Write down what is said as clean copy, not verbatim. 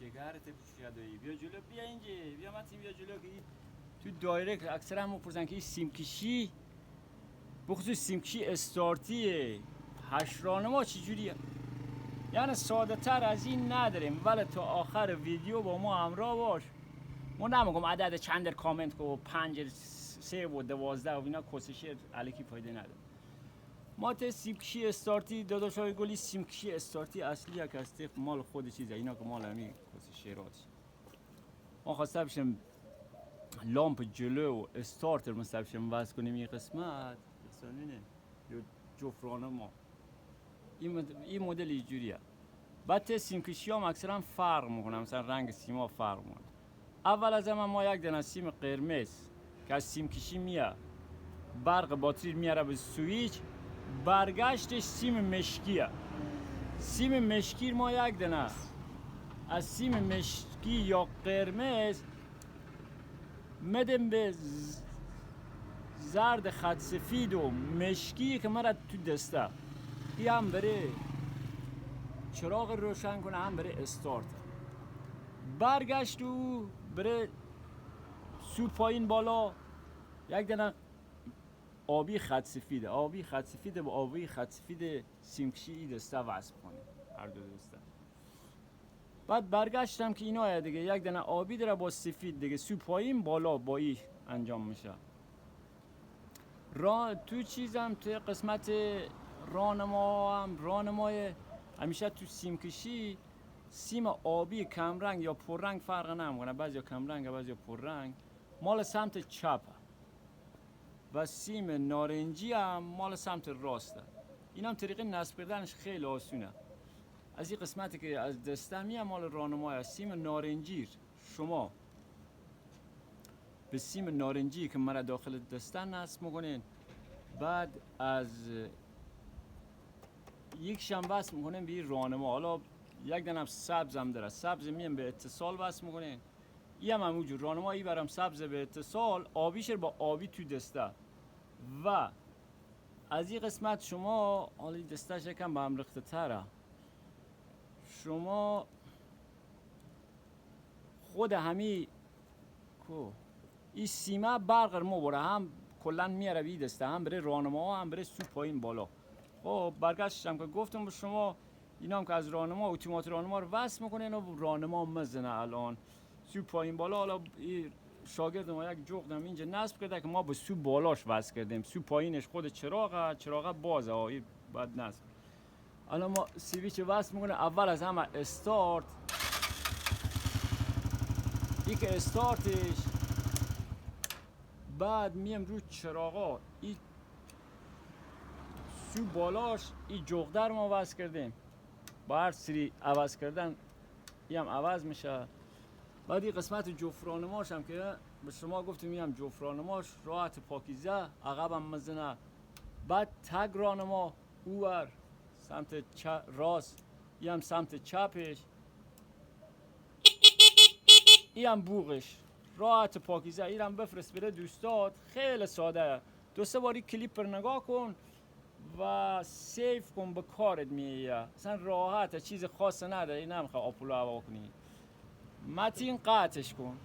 جگرت پیچیده‌ای بیا جلو بیا اینجا بیا متین بیا جلو که تو دایرکت اکثر هم میپرسن که این سیم کشی بخصوص سیم کشی استارتیه 8 راهنما چجوریه. یعنی ساده تر از این نداریم ولی تا آخر ویدیو با ما همراه باش. ما نمیگم عدد چند در کامنت کو 5 3 و 12 و اینا کسشه الکی فایده نداره. ما ته سیم کشی استارتی داداشای گلی سیم کشی استارتی اصلی یک هسته مال خود چیزه اینا که مال همین کسشه راست. ما خواسته بشیم لامپ جلو و استارتر مثلا بشیم وصل کنیم این قسمت بسانینه یا جفرانه ما این مدل اینجوریه. بعد ته سیم کشی هم اکثرا فرق میکنه مثلا رنگ سیما فرق میکنه. اول از همه ما یک دونه سیم قرمز که از سیم کشی میاد برق باتری میاره به سویچ برگشتش سیم مشکیه. سیم مشکی ما یک دونه از سیم مشکی یا قرمز مدم به زرد خط سفید و مشکی که مرا تو دسته این هم بره چراغ روشن کنه هم بره استارت برگشت و بره سو پایین بالا یک دونه آبی خط سفیده با آبی خط سفید سیمکشی دسته وصل کنه هر دو دسته. بعد برگشتم که اینا دیگه یک دونه آبی داره با سفید دیگه سو پایین بالا با ای انجام میشه. تو چیزم تو قسمت راهنمای همیشه تو سیمکشی سیم آبی کمرنگ یا پررنگ فرق نمیکنه بعضی کمرنگ بعضی پررنگ مال سمت چپ و سیم نارنجی هم مال سمت راسته. این هم طریق نصب کردنش خیلی آسونه. از این قسمتی که از دستمی هم مال راهنمای سیم نارنجی شما به سیم نارنجی که مرا داخل دسته نصب میکنین بعد از یک شم وصل میکنین به راهنما. حالا یک دونه سبز هم داره سبز میم به اتصال وصل میکنین این هم همونجور راهنمایی برام سبز به اتصال آبیش با آبی تو دسته و از این قسمت شما حالا دستش یکم به هم ریخته تره شما خود همی این سیمه برق ما بره هم کلا میاره بی دسته هم بره راهنما هم بره سو پایین بالا. خب برگشتم که گفتم به شما اینا هم که از راهنما اتومات راهنما رو وصل میکنین و راهنما مزنه الان سو پایین بالا. حالا شاگرد ما یک جغدم اینجا نصب کرده که ما به سو بالاش وصل کردیم سو پایینش خود چراغ بازه این بعد نصب. الان ما سویچ وصل میکنه اول از همه استارت این که استارتش بعد میم رو چراغا این سو بالاش این جغدر ما وصل کردیم با هر سری عوض کردن این هم عوض میشه. بعد این قسمت جفرانماش هم که به شما گفتیم این هم جفرانماش راحت پاکیزه عقب هم مزنه. بعد تگ راهنما اوور سمت راست این هم سمت چپش این هم بوغش راحت پاکیزه. این هم بفرست بره دوستات خیلی ساده 2-3 باری کلیپ رو نگاه کن و سیف کن به کارت میایه اصلا راحت چیز خاص نداره. این نمیخواه آپولو هوا کنی متین قطعش کن.